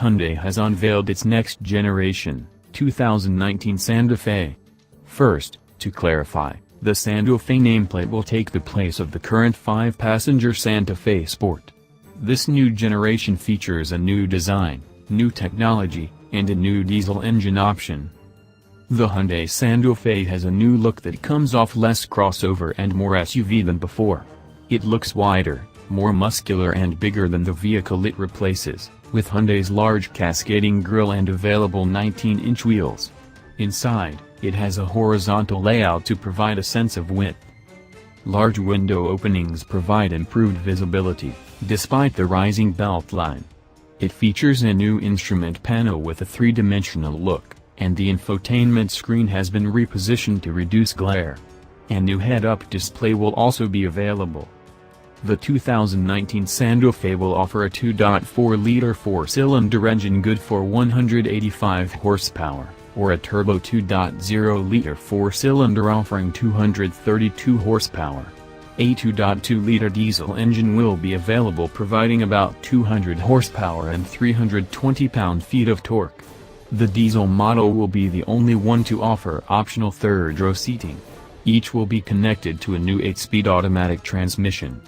Hyundai has unveiled its next generation, 2019 Santa Fe. First, to clarify, the Santa Fe nameplate will take the place of the current 5-passenger Santa Fe Sport. This new generation features a new design, new technology, and a new diesel engine option. The Hyundai Santa Fe has a new look that comes off less crossover and more SUV than before. It looks wider, more muscular and bigger than the vehicle it replaces, with Hyundai's large cascading grille and available 19-inch wheels. Inside, it has a horizontal layout to provide a sense of width. Large window openings provide improved visibility, despite the rising beltline. It features a new instrument panel with a 3-dimensional look, and the infotainment screen has been repositioned to reduce glare. A new head-up display will also be available. The 2019 Santa Fe will offer a 2.4-liter 4-cylinder engine good for 185 horsepower, or a turbo 2.0-liter 4-cylinder offering 232 horsepower. A 2.2-liter diesel engine will be available providing about 200 horsepower and 320 pound-feet of torque. The diesel model will be the only one to offer optional third-row seating. Each will be connected to a new 8-speed automatic transmission.